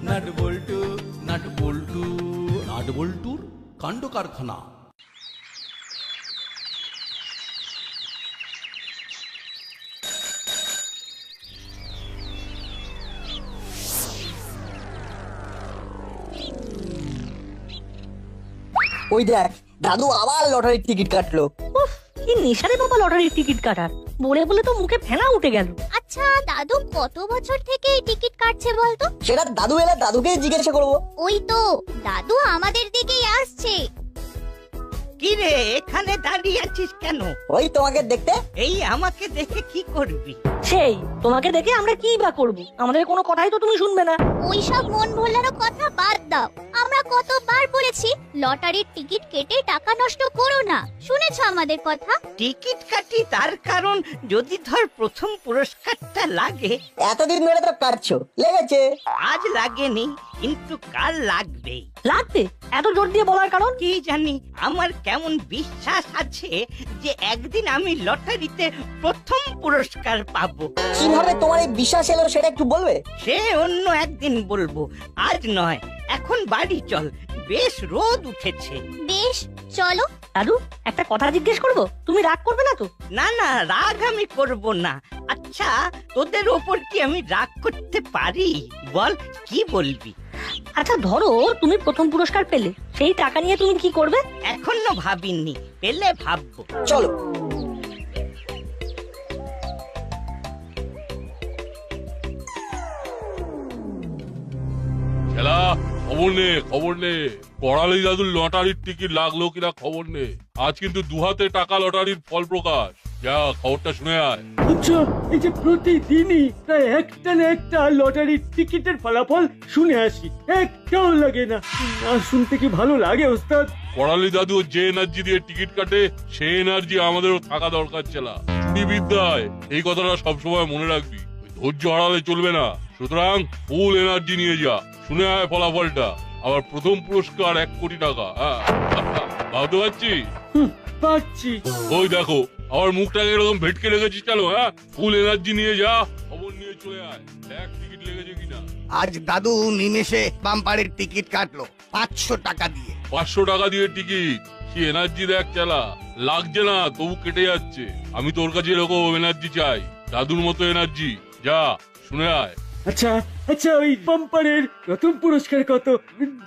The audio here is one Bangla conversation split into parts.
নাট বল্টু নাট বল্টু নাট বল্টুর কাণ্ড কারখানা। ওই দেখ দাদু আবার লটারির টিকিট কাটলো। উফ, কি নেশারে বাবা লটারির টিকিট কাটার, বলে বলে তো মুখে ফেনা উঠে গেল। আচ্ছা দাদু কত বছর থেকে এই টিকিট কাটছে বলতো? সেটা দাদু এলে দাদুকেই জিজ্ঞাসা করবো। ওই তো দাদু আমাদের দিকেই আসছে। কি রে, এখানে দাঁড়িয়ে আছিস কেন? ওই তোমাকে দেখতে। এই আমাকে দেখে কি করবি? সেই তোমাকে দেখে আমরা কি বা করব? আমাদের কোনো কথাই তো তুমি শুনবে না। ওই সব মন ভোলানো কথা বাদ দাও। আমরা কতবার বলেছি লটারির টিকিট কেটে টাকা নষ্ট করো না, শুনেছো আমাদের কথা? টিকিট কাটি তার কারণ যদি ধর প্রথম পুরস্কারটা লাগে। এতদিন ধরে তো কাটছো, লেগেছে। আজ লাগেনি, কিন্তু কাল লাগবে। লাগবে? এত জোর দিয়ে বলার কারণ? কি জানি, আমার কেমন বিশ্বাস আছে যে একদিন আমি লটারিতে প্রথম পুরস্কার পাবো। কিভাবে তোমার এই বিশ্বাস এলো সেটা একটু বলবে? সে অন্য একদিন বলবো, আজ নয়। এখন বাড়ি চল, বেশ রোদ উঠেছে। বেশ চলো। দাদু একটা কথা জিজ্ঞেস করব, তুমি রাগ করবে না তো? না না, রাগ আমি করব না। আচ্ছা, তোদের ওপর কি আমি রাগ করতে পারি? বল, কি বলবি? আচ্ছা ধরো তুমি প্রথম পুরস্কার পেলে, সেই টাকা নিয়ে তুমি কি করবে? এখনো ভাবিনি, পেলে ভাববো। চলো। খেলা খবর নে, খবর নে। করালি দাদুর লটারির টিকিট লাগলো কিনা খবর নে। আজ কিন্তু দুহাতে টাকা লটারির ফল প্রকাশ। যা খবরটা শুনে আয়। আচ্ছা, এই যে প্রতিদিনই প্রায় একটা না একটা লটারির টিকিটের ফলাফল শুনে আসি, একটাও লাগে না। না শুনতে কি ভালো লাগে ওস্তাদ? করালি দাদু যে এনার্জি দিয়ে টিকিট কাটে, সেই এনার্জি আমাদেরও থাকা দরকার ছেলা। বিদ্যায় এই কথাটা সবসময় মনে রাখবি। ধৈর্য হারালে চলবে না। সুতরাং ফুল এনার্জি নিয়ে যা। শুনে আয় ফলাফলটা। আবার প্রথম পুরস্কার 1 কোটি টাকা। ভাবতে পারছিস? পাচ্ছি। ওই দেখো, আমার মুখটাকে এরকম ভেটকে রেখেছিস কেন? ফুল এনার্জি নিয়ে যা, খবর নিয়ে চলে আয়। দেখ টিকিট লেগেছে কিনা। আজ দাদু নিমেষে বাম্পারের টিকিট কাটলো 500 টাকা দিয়ে। 500 টাকা দিয়ে টিকিট? কি এনার্জি দেখ চালা। লাগছে না, তবু কেটে যাচ্ছে। আমি তোর কাছে এরকম এনার্জি চাই, দাদুর মতো এনার্জি। যা শুনে আয়। আচ্ছা আচ্ছা, ওই বাম্পারের প্রথম পুরস্কার কত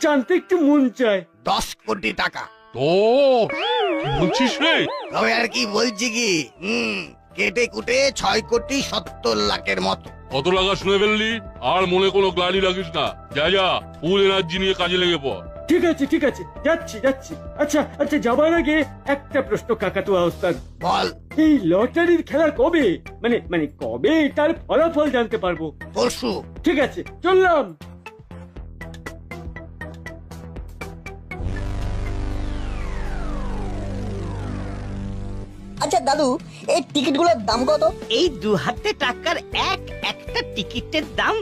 জানতে একটু মন চায়। 10 কোটি টাকা। তো কি বলছিস রে? তবে আর কি বলছি কি, কেটে কুটে 6 কোটি 70 লাখের মতো। কত লাগা শুনে ফেললি? আর মনে কোনো গ্লানি লাগিস না। যা যা, ফুল এনার্জি নিয়ে কাজে লেগে পড়। ঠিক আছে ঠিক আছে, যাচ্ছি যাচ্ছি। আচ্ছা আচ্ছা, যাবার আগে একটা প্রশ্ন কাকাতুয়া ওস্তাদ। বল। এই লটারির খেলা কবে? মানে মানে কবে তার ফলাফল জানতে পারবো? পরশু। ঠিক আছে, চললাম। আচ্ছা দাদু, এই টিকিটগুলোর দাম কত? এই দুহাতে টাকার একটা টিকিটের দাম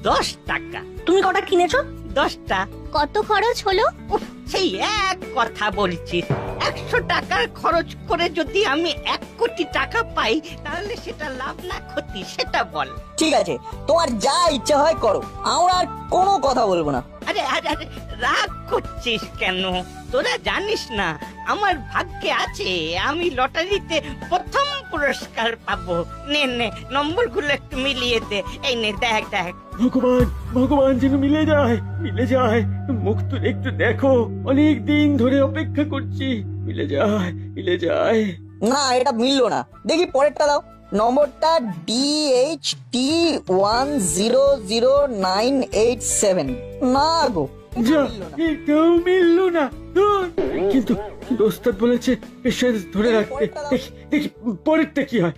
10 টাকা। তুমি কটা কিনেছো? 10টা। কত খরচ হলো? উফ, সেই এক কথা বলছিস। 100 টাকার খরচ করে যদি আমি 1 কোটি টাকা পাই, তাহলে সেটা লাভ না ক্ষতি, সেটা বল। ঠিক আছে, তোমার যা ইচ্ছা হয় করো, আমরা আর কোনো কথা বলবো না। আরে আরে আরে, রাগ করছিস কেন? তোরা জানিস না আমার ভাগ্যে আছে আমি লটারিতে প্রথম পুরস্কার পাবো। নে নে, নম্বরগুলো একটু মিলিয়ে দে। এই নে, দেখ দেখ। ভগবান ভগবান, যেন মিলে যায় মিলে যায়। মুখ তুলে একটু দেখো, অনেক দিন ধরে অপেক্ষা করছি। মিলে যায় মিলে যায়। না, এটা মিললো না। দেখি পরেরটা দাও। নম্বরটা DH1000987। না গো, যা, এটাও মিললো না। ধুর। কিন্তু ওস্তাদ বলেছে পেশেন্স ধরে রাখতে। দেখি দেখি পরেরটা কি হয়।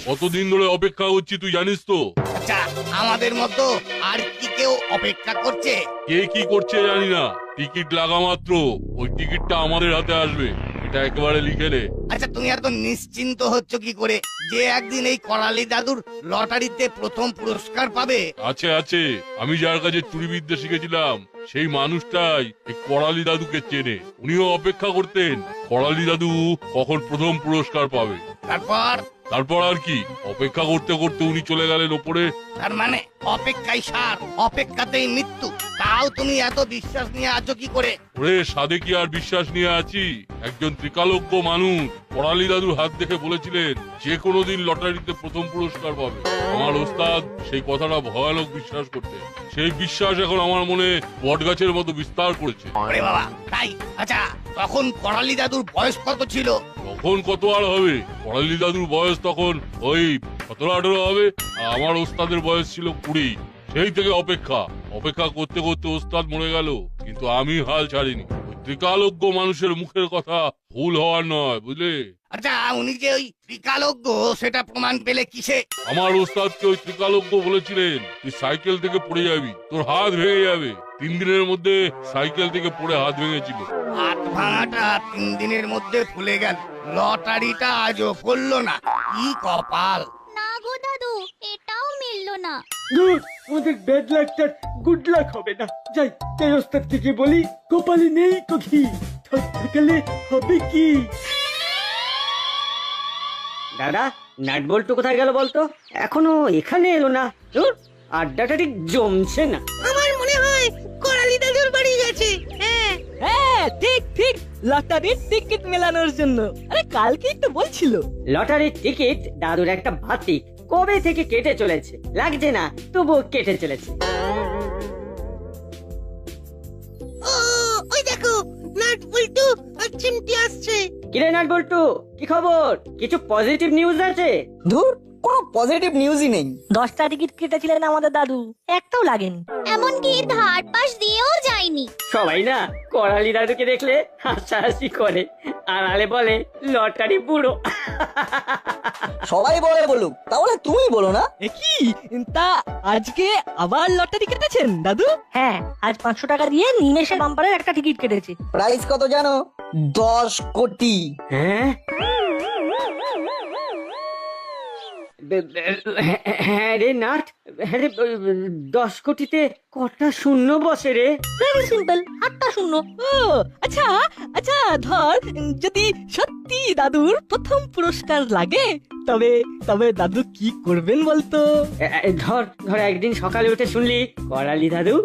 কতদিন ধরে অপেক্ষা করছি তুই জানিস তো? আচ্ছা, আমাদের মতো আর কি কেউ অপেক্ষা করছে? কে কি করছে জানি না। টিকিট লাগা মাত্র ওই টিকিটটা আমাদের হাতে আসবে। এটা একেবারে লিখে নে। আচ্ছা, তুমি এত নিশ্চিন্ত হচ্ছ কি করে যে একদিন এই করালি দাদুর লটারিতে প্রথম পুরস্কার পাবে? আছে আছে, আমি যার কাছে চুরিবিদ্যা শিখেছিলাম সেই মানুষটাই এই করালি দাদুকে চেনে। উনিও অপেক্ষা করতেন করালি দাদু কখন প্রথম পুরস্কার পাবে। তারপর? তারপর আর কি, অপেক্ষা করতে করতে উনি চলে গেলেন ওপরে। তার মানে অপেক্ষাই সার, অপেক্ষাতেই মৃত্যু। তাও তুমি এত বিশ্বাস নিয়ে আছো কি করে? ওরে সাধে কি আর বিশ্বাস নিয়ে আছি? একজন ত্রিকালজ্ঞ মানুষ করালি দাদুর হাত দেখে বলেছিলেন যে কোনো দিন লটারিতে প্রথম পুরস্কার পাবে। আমার ওস্তাদ সেই কথাটা ভয়ানক বিশ্বাস করতেন। সেই বিশ্বাস এখন আমার মনে বটগাছের মতো বিস্তার করেছে। ওরে বাবা, তাই? আচ্ছা, তখন করালি দাদুর বয়স কত ছিল? তখন কত আর হবে, করালি দাদুর বয়স তখন ওই 17-18 হবে, আর আমার ওস্তাদের বয়স ছিল 20। সেই থেকে অপেক্ষা অপেক্ষা করতে করতে ওস্তাদ মরে গেল, কিন্তু আমি হাল ছাড়িনি। ওই ত্রিকালজ্ঞ মানুষের মুখের কথা ভুল হওয়ার নয়, বুঝলে? আচ্ছা, উনি যে ওই ত্রিকালজ্ঞ সেটা প্রমাণ পেলে কিসে? আমার ওস্তাদকে ওই ত্রিকালজ্ঞ বলেছিলেন, তুই সাইকেল থেকে পড়ে যাবি, তোর হাত ভেঙে যাবে। 3 দিনের মধ্যে সাইকেল থেকে পড়ে হাত ভেঙেছিল। হাত ভাঙাটা 3 দিনের মধ্যে ফুলে গেল, লটারিটা আজও পড়লো না। কি কপাল! না গো দাদু, এটাও মিললো না। ধুর, আমাদের ব্যাড লাকটার গুড লাক হবে না। যাই যাই, ওস্তাদ থেকে বলি, কপালে নেই তো ঘি, থাকতে গেলে হবে কি? দাদা, নাট বল্টু কোথায় গেল বলতো? এখনো এখানে এলো না। ধুর, আড্ডাটা ঠিক জমছে না। আমার মনে হয় করালি দাদুর বাড়ি গেছে। হ্যাঁ, ঠিক ঠিক, লটারির টিকিট মেলানোর জন্য। আরে কালকেই তো বলছিল। লটারির টিকিট দাদুর একটা বাতিক কবে থেকে কেটে চলেছে, লাগছে না তবুও কেটে চলেছে। ও, ওই দেখো, নাট বল্টু আর চিমটি আসছে। কিরে নাট বল্টু, কি খবর? কিছু পজিটিভ নিউজ আছে? ধুর, কোনো পজিটিভ নিউজই নেই। 10টা টিকিট কেটেছিলেন আমাদের দাদু, একটাও লাগেনি। এমনকি ধার পাশ দিয়েও যায়নি। সবাই না করালি দাদুকে দেখলে হাসাহাসি করে, আড়ালে বলে লটারি বুড়ো। সবাই বলে বলুক, তাহলে তুমি বলো না। কি তা, আজকে আবার লটারি কেটেছেন দাদু? হ্যাঁ, আজ 500 টাকা দিয়ে নিমেষে বাম্পারের একটা টিকিট কেটেছি। প্রাইস কত জানো? 10 কোটি। হ্যাঁ, হ্যাঁ রে নাট, হ্যাঁ রে, 10 কোটিতে কটা শূন্য বসে রে? ভেরি সিম্পল, 8টা শূন্য। ও আচ্ছা আচ্ছা, ধর যদি সত্যি দাদুর প্রথম পুরস্কার লাগে, তবে তবে দাদু কি করবেন বলতো? ধর ধর একদিন সকালে উঠে শুনলি করালি দাদু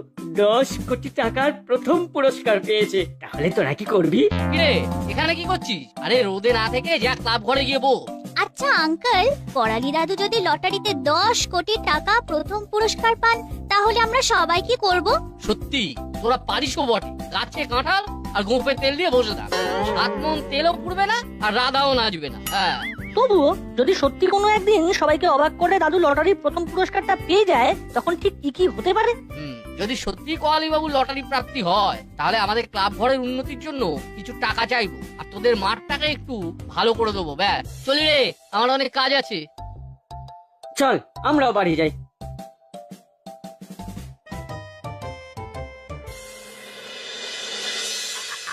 10 কোটি টাকার প্রথম পুরস্কার পেয়েছে, তাহলে তোরা কি করবি? কিরে, এখানে কি করছিস? আরে রোদে না থেকে যা ক্লাব ঘরে গিয়ে বো। আচ্ছা আঙ্কেল, করালি দাদু যদি লটারিতে 10 কোটি টাকা প্রথম পুরস্কার পান, তাহলে আমরা সবাই কি করব? সত্যি তোরা পারিসও বটে। গাছে কাঁঠাল আর গোপে তেল দিয়ে বসে থাক, 7 মণ তেলও পুড়বে না আর রাধাও নাচবে না। হ্যাঁ, তবুও যদি সত্যি কোনো একদিন সবাইকে অবাক করে দাদু লটারির প্রথম পুরস্কারটা পেয়ে যায়, তখন ঠিক কি কি হতে পারে? যদি সত্যি কোয়ালি বাবু লটারি প্রাপ্তি হয়, তাহলে আমাদের ক্লাব ঘরের উন্নতির জন্য কিছু টাকা চাইবো, আর তোদের মাঠটাকে একটু ভালো করে দেবো। ব্যাস, চলি রে, আমার অনেক কাজ আছে। চল আমরাও বাড়ি যাই।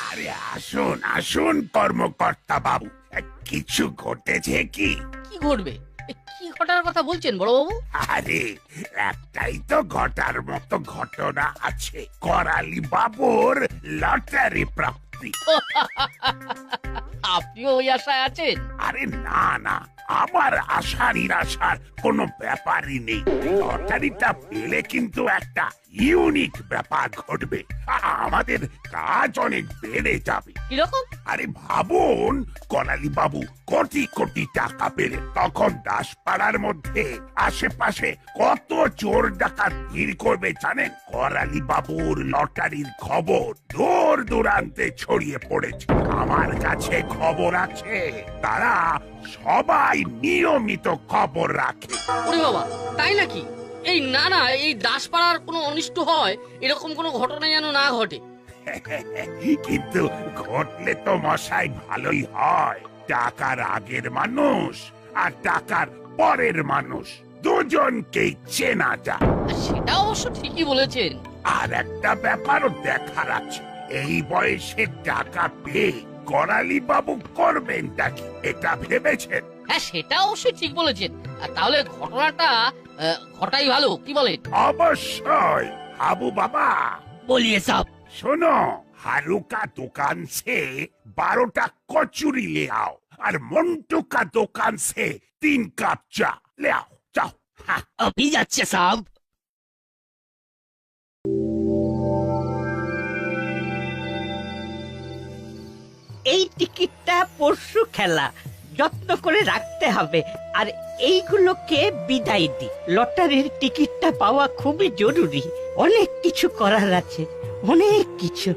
আরে আসুন আসুন কর্মকর্তা বাবু, কিছু ঘটেছে কি? কি ঘটবে? কি ঘটার কথা বলছেন বড় বাবু? আরে একটাই তো ঘটার মতো ঘটনা আছে, করালি বাবুর লটারি প্রাপ্তি। আপনিও ওই আশায় আছেন? আরে না না, আমার আশা নিরাশার কোনো ব্যাপারই নেই। লটারিটা পেলে কিন্তু একটা ইউনিক ব্যাপার ঘটবে, আমাদের কাজ অনেক বেড়ে যাবে। কিরকম? আরে ভাবুন, করালি বাবু কোটি কোটি টাকা পেলে তখন দাসপাড়ার মধ্যে আশেপাশে কত চোর ডাকাত ভিড় করবে জানেন? করালি বাবুর লটারির খবর দূর দূরান্তে ছড়িয়ে পড়েছে। আমার কাছে খবর আছে, তারা সবাই নিয়মিত খবর রাখে। ওরে বাবা, তাই নাকি? এই না না, এই দাসপাড়ার কোনো অনিষ্ট হয় এরকম কোনো ঘটনা যেন না ঘটে। কিন্তু ঘটলে তো মশাই ভালোই হয়। টাকার আগের মানুষ আর টাকার পরের মানুষ দুজনকেই চেনা যায়। সেটা অবশ্য ঠিকই বলেছেন। আর একটা ব্যাপারও দেখার আছে, এই বয়সে টাকা পেয়ে করালি বাবু করবেনটা কি, এটা ভেবেছেন? হ্যাঁ, সেটা অবশ্যই ঠিক বলেছেন। তাহলে ঘটনাটা ঘটাই ভালো, কি বলেন? অবশ্যই। হাবু বাবা বলিয়ে সব। শোনো, हारू का दुकान से 12टा कचुरी ले आओ और मंटू का दुकान से 3 কাপ চা লেও যাও। अभी যাচ্ছে সাহেব। এই টিকিটটা পরশু খেলা, যত্ন করে রাখতে হবে। আর এইগুলোকে বিদায় দি। লটারির টিকিটটা পাওয়া খুবই জরুরি। অনেক কিছু করার আছে, অনেক কিছু।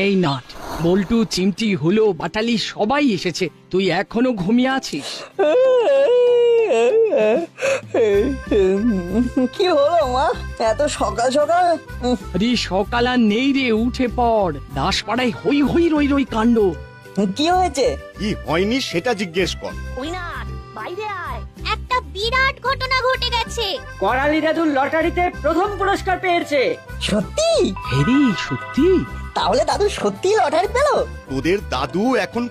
এই নাট, বল্টু, চিমটি, হুলো, বাটালি সবাই এসেছে, তুই এখনো ঘুমিয়ে আছিস? কি হলো মা, এত সকাল সকাল? আরে সকাল আর নেই রে, উঠে পড়। দাসপাড়ায় হই হই রই রই কাণ্ড। কি হয়েছে? কি হয়নি সেটা জিজ্ঞেস কর। ওই না, বাইরে আয়। একটা বিরাট ঘটনা ঘটে গেছে। করালি দাদু লটারিতে প্রথম পুরস্কার পেয়েছে। সত্যি? হেরি, সত্যি? তাহলে দাদু সত্যি লটারি পেল? তোদের দাদু এখন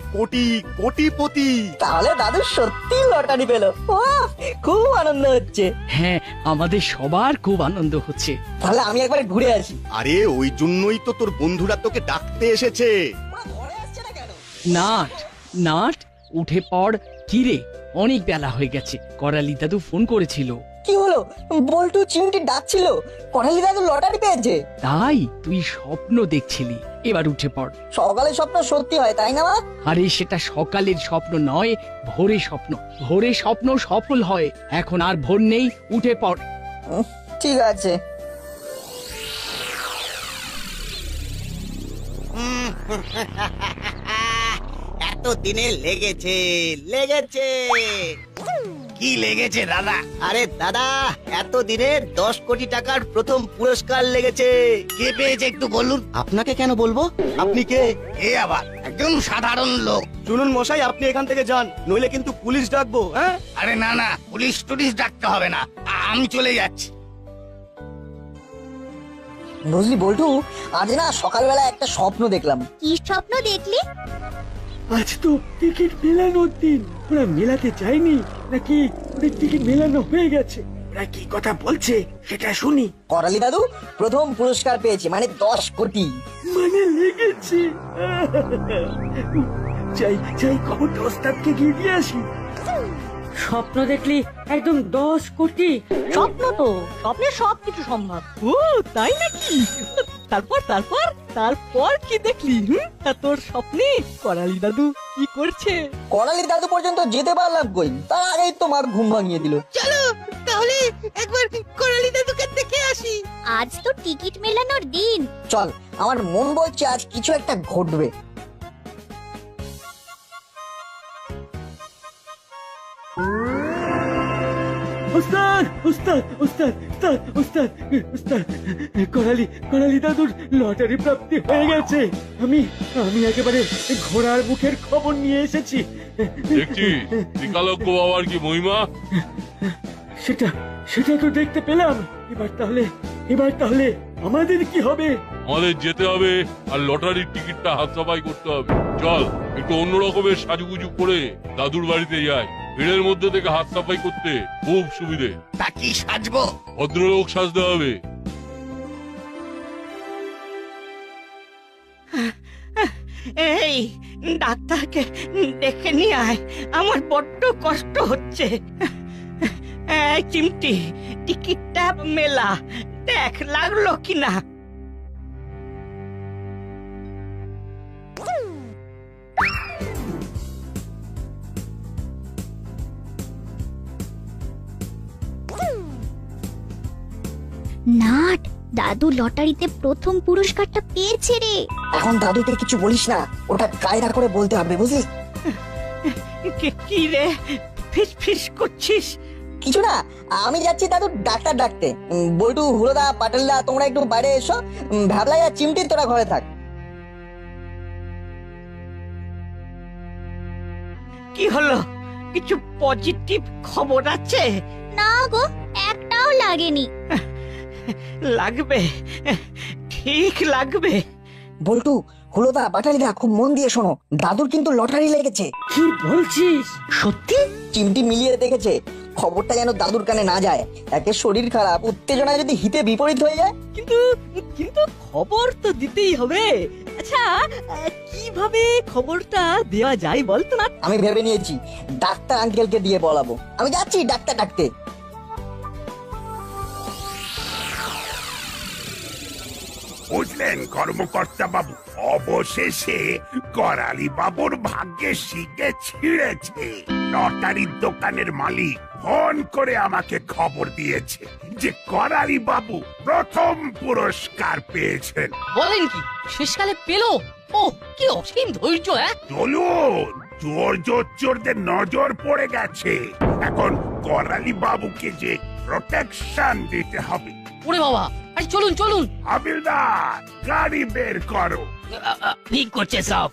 কোটিপতি। তাহলে দাদু সত্যি লটারি পেল। বাহ, খুব আনন্দ হচ্ছে। হ্যাঁ, আমাদের সবার খুব আনন্দ হচ্ছে। তাহলে আমি একবার ঘুরে আসি। আরে ওই জন্যই তো তোর বন্ধুরা তোকে ডাকতে এসেছে। নাট, নাট, উঠে পড়। কি রে, অনেক বেলা হয়ে গেছে। করালি দাদু ফোন করেছিল। কি হলো? বল্টু চিমটি ডাকছিল, করালি দাদু লটারি পেয়েছে। তাই তুই স্বপ্ন দেখছিলি। এবার উঠে পড়। সকালে স্বপ্ন সত্যি হয়, তাই না মা? আরে সেটা সকালের স্বপ্ন নয়, ভোরে স্বপ্ন। ভোরে স্বপ্ন সফল হয়। এখন আর ভোর নেই, উঠে পড়। ঠিক আছে। এত দিনে লেগেছে লেগেছে। কি লেগেছে দাদা? আরে দাদা, এত দিনে 10 কোটি টাকার প্রথম পুরস্কার লেগেছে। কে পেয়েছে একটু বলুন। আপনাকে কেন বলবো? আপনি কে? এ আবার একজন সাধারণ লোক। শুনুন মশাই, আপনি এখান থেকে যান, নইলে কিন্তু পুলিশ ডাকবো। হ্যাঁ? আরে না না, পুলিশ টুলিশ ডাকতে হবে না, আমি চলে যাচ্ছি। বুঝলি বল্টু, আজ না সকালবেলা একটা স্বপ্ন দেখলাম। কি স্বপ্ন দেখলি? আজ তো টিকিট মেলানোর দিন। ওরা মেলাতে যায়নি নাকি ওদের টিকিট মেলানো হয়ে গেছে? ওরা কি কথা বলছে সেটা শুনি। করালি দাদু প্রথম পুরস্কার পেয়েছে, মানে 10 কোটি। মানে লেগেছে। যাই যাই, খবরটা ওস্তাদকে গিয়ে দিয়ে আসি। স্বপ্ন দেখলি একদম 10 কোটি? স্বপ্ন তো, স্বপ্নে সবকিছু সম্ভব। ও তাই নাকি? তারপর তারপর তারপর কি দেখলি? তা তোর স্বপ্নে করালি দাদু কি করছে? করালি দাদু পর্যন্ত যেতে পারলাম কই, তার আগেই তো মার ঘুম ভাঙিয়ে দিল। চলো তাহলে একবার করালি দাদুকে দেখে আসি। আজ তো টিকিট মেলানোর দিন। চল, আমার মন বলছে আজ কিছু একটা ঘটবে। ওস্তাদ, ওস্তাদ, ওস্তাদ, ওস্তাদ, ওস্তাদ, ওস্তাদ, করালি দাদুর লটারি প্রাপ্তি হয়ে গেছে। আমি একেবারে ঘোড়ার মুখের খবর নিয়ে এসেছি। দেখছি ত্রিকালজ্ঞ বাবার কি মহিমা। সেটা তো দেখতে পেলাম। এবার তাহলে আমাদের কি হবে? আমাদের যেতে হবে আর লটারির টিকিটটা হাত সাফাই করতে হবে। চল একটু অন্য রকমের সাজুগুজু করে দাদুর বাড়িতে যাই। ভিড়ের মধ্যে থেকে হাত সাফাই করতে খুব সুবিধে। তা কি সাজবো? ভদ্রলোক সাজতে হবে। এই ডাক্তারকে ডেকে নিয়ে আয়, আমার বড্ড কষ্ট হচ্ছে। এই চিমটি, টিকিটটা মেলা, দেখ লাগলো কিনা। নাট, দাদু লটারিতে প্রথম পুরস্কারটা পেয়েছে রে। এখন দাদুকে কিছু বলিস না, ওটা কায়দা করে বলতে হবে, বুঝলি? কি রে, ফিস ফিস করছিস? কিছু না, আমি যাচ্ছি দাদু ডাক্তার ডাকতে। বল্টু, হুলোদা, পাটালদা তোমরা একটু বাইরে এসো। ভ্যাবলাই আর চিমটি তোরা ঘরে থাক। কি হলো, কিছু পজিটিভ খবর আছে? না গো, একটাও লাগেনি। লাগবে, ঠিক লাগবে। বল্টু, হুলোদা, পাটালিদা খুব মন দিয়ে শোনো, দাদুর কিন্তু লটারি লেগেছে। কি বলছিস? সত্যি? চিমটি মিলিয়ে দেখেছে, খবরটা যেন দাদুর কানে না যায়। একে শরীর খারাপ, উত্তেজনায় যদি হিতে বিপরীত হয়ে যায়। কিন্তু কিন্তু খবর তো দিতেই হবে। আচ্ছা, কিভাবে খবরটা দেওয়া যায় বলতো না? আমি ভেবে নিয়েছি, ডাক্তার আঙ্কেলকে দিয়ে বলাবো। আমি যাচ্ছি ডাক্তার ডাকতে। বুঝলেন কর্মকর্তা বাবু, অবশেষে করালি বাবুর ভাগ্যে শিখে ছিঁড়েছে। লটারির দোকানের মালিক ফোন করে আমাকে খবর দিয়েছে যে করালি বাবু প্রথম পুরস্কার পেয়েছেন। বলেন কি শেষকালে পেলো? ও কি অসীম ধৈর্য! চলুন, চোরদের নজর পড়ে গেছে। এখন করালি বাবুকে যে প্রোটেকশন দিতে হবে। ওরে বাবা, আরে চলুন চলুন। হাবিলদার, গাড়ি বের করো। ঠিক করছে সব।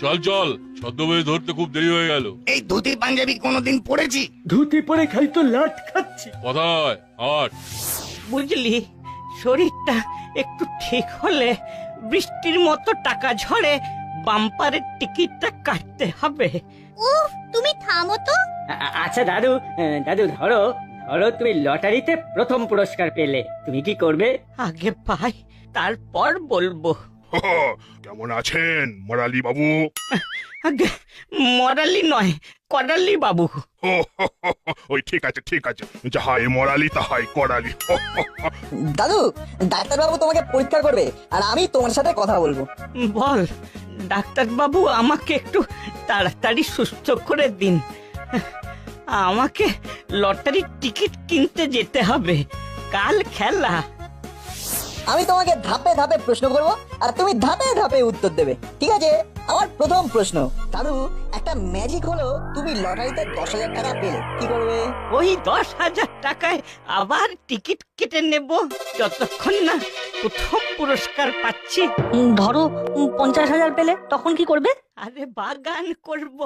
চল চল, ছদ্মবেশ ধরতে খুব দেরি হয়ে গেল। এই ধুতি পাঞ্জাবি কোনোদিন পরেছি? ধুতি পরে খালি তো লাট খাচ্ছি। কোথায় আট? বুঝলি, শরীরটা একটু ঠিক হলে বৃষ্টির মতো টাকা ঝরে বাম্পারের টিকিটটা কাটতে হবে। উফ, তুমি থামো তো। আচ্ছা দাদু, দাদু ধরো ধরো, তুমি লটারিতে প্রথম পুরস্কার পেলে, তুমি কি করবে? আগে পাই তারপর বলবো। কেমন আছেন মরালি বাবু? আগে মরালি নয়, করালি বাবু। ওই ঠিক আছে ঠিক আছে, যাহাই মরালি তাহাই করালি। দাদু, ডাক্তার বাবু তোমাকে পরীক্ষা করবে আর আমি তোমার সাথে কথা বলবো। বল ডাক্তার বাবু, আমাকে একটু তাড়াতাড়ি সুস্থ করে দিন। আমাকে লটারির টিকিট কিনতে যেতে হবে, কাল খেলা। আমি তোমাকে ধাপে ধাপে প্রশ্ন করব আর তুমি ধাপে ধাপে উত্তর দেবে, ঠিক আছে? আমার প্রথম প্রশ্ন, দাদু একটা ম্যাজিক হলো তুমি লটারিতে 10,000 টাকা পেলে, কি করবে? ওই 10,000 টাকায় আবার টিকিট কেটে নেব, যতক্ষণ না প্রথম পুরস্কার পাচ্ছি। ধরো 50,000 পেলে, তখন কি করবে? আরে বাগান করব,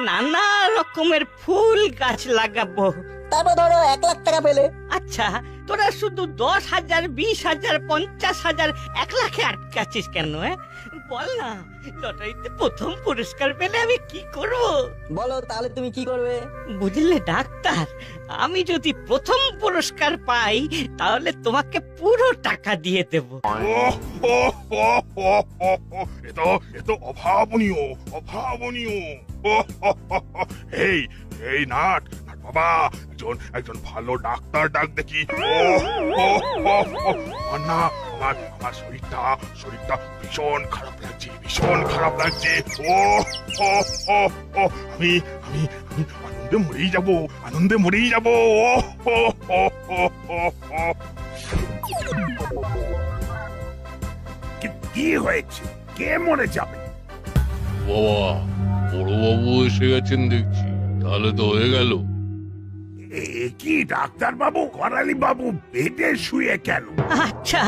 নানা রকমের ফুল গাছ লাগাবো। তারপর ধরো 1 লাখ টাকা পেলে। আচ্ছা, তোরা শুধু 10,000, 20,000, 50,000, 1 লাখে আটকাচ্ছিস কেন? বল না, লটারিতে প্রথম পুরস্কার পেলে আমি কি করব? বলো তাহলে তুমি কি করবে? বুঝলে ডাক্তার, আমি যদি প্রথম পুরস্কার পাই তাহলে তোমাকে পুরো টাকা দিয়ে দেব। এত অভাবনীয় অভাবনীয়। এই এই নাট বাবা, একজন ভালো ডাক্তার ডাক দেখি। না, আমার শরীরটা ভীষণ খারাপ লাগছে, ভীষণ খারাপ লাগছে। আমি আনন্দে মরেই যাবো, আনন্দে মরেই যাবো। কি হয়েছে? কে মরে যাবে? বাবা, বড়বাবু এসে গেছেন দেখছি, তাহলে তো হয়ে গেল। কি ডাক্তার বাবু, করালি বাবু বেডে শুয়ে কেন? আচ্ছা,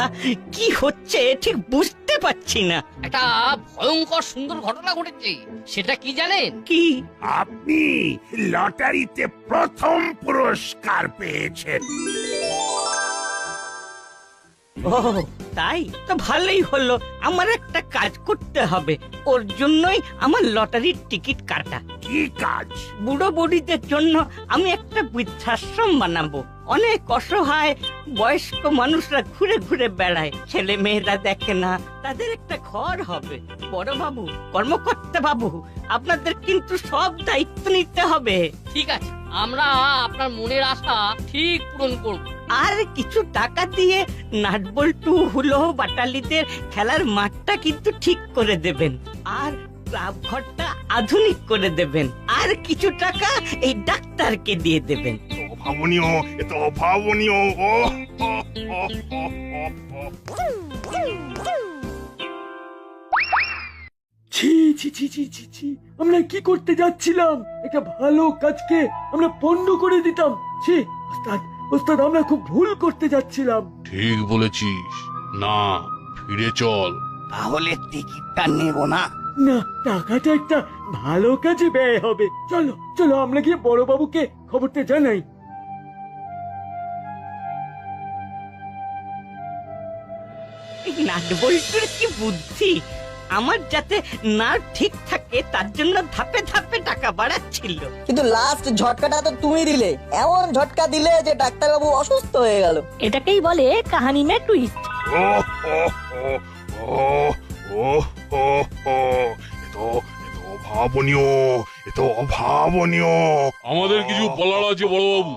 কি হচ্ছে ঠিক বুঝতে পারছি না। একটা ভয়ঙ্কর সুন্দর ঘটনা ঘটেছে, সেটা কি জানেন? কি? আপনি লটারিতে প্রথম পুরস্কার পেয়েছেন। ও তাই তো ভালোই হলো। আমার একটা কাজ করতে হবে, ওর জন্যই আমার লটারির টিকিট কাটা। কি কাজ? বুড়ো বুড়িদের জন্য আমি একটা বৃদ্ধাশ্রম বানাবো। অনেক অসহায় বয়স্ক মানুষরা ঘুরে ঘুরে বেড়ায়, ছেলে মেয়েরা দেখে না, তাদের একটা ঘর হবে। বড় বাবু, কর্মকর্তা বাবু, আপনাদের কিন্তু সব দায়িত্ব নিতে হবে। ঠিক আছে, আমরা আপনার মনের আশা ঠিক পূরণ করব। আর কিছু টাকা দিয়ে নাটবল্টু হুলো বাটালিদের খেলার মাঠটা কিন্তু ঠিক করে দেবেন, আর ক্লাব ঘরটা আধুনিক করে দেবেন, আর কিছু টাকা এই ডাক্তারকে দিয়ে দেবেন। অভাবনীয়, এত অভাবনীয়। ছি ছি ছি ছি ছি ছি, আমরা কি করতে যাচ্ছিলাম? একটা ভালো কাজকে আমরা পণ্ড করে দিতাম। ছি ওস্তাদ, ওস্তাদ আমরা খুব ভুল করতে যাচ্ছিলাম। ঠিক বলেছিস, না ফিরে চল। তাহলে টিকিটটা নেব না। না, টাকাটা একটা ভালো কাজে ব্যয় হবে। চলো চলো, আমরা গিয়ে বড় বাবুকে খবরটা জানাই। নাট বল্টুর কি বুদ্ধি, আমার যাতে নার্ভ ঠিক থাকে তার জন্য ধাপে ধাপে টাকা বাড়াচ্ছিল। কিন্তু লাস্ট ঝটকাটা তো তুমি দিলে, এমন ঝটকা দিলে যে ডাক্তারবাবু অসুস্থ হয়ে গেল। এটাকেই বলে কাহানি মে টুইস্ট। ও হো হো, ও ও হো হো, এ তো অভাবনীয়, এ তো অভাবনীয়। আমাদের কিছু বলার আছে বড়বাবু।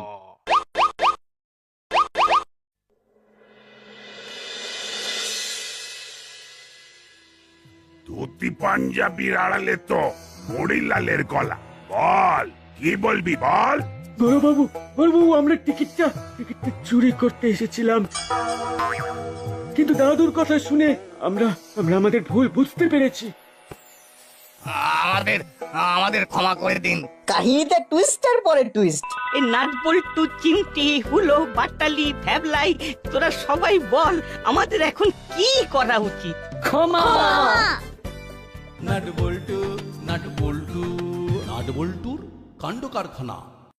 ধুতি পাঞ্জাবির আড়ালে তো মরিলালের গলা। বল, কি বলবি বল? বড়বাবু, বড়বাবু, আমরা টিকিটটা চুরি করতে এসেছিলাম, কিন্তু দাদুর কথা শুনে আমরা আমাদের ভুল বুঝতে পেরেছি। আমাদের ক্ষমা করে দিন। কাহিনীতে টুইস্টের পরে টুইস্ট। এই নাট বল্টু, চিমটি, হুলো, বাটালি, ভ্যাবলাই, তোরা সবাই বল আমাদের এখন কি করা উচিত? ক্ষমা। নাট বল্টু, নাট বল্টু, নাট বল্টুর কাণ্ড কারখানা।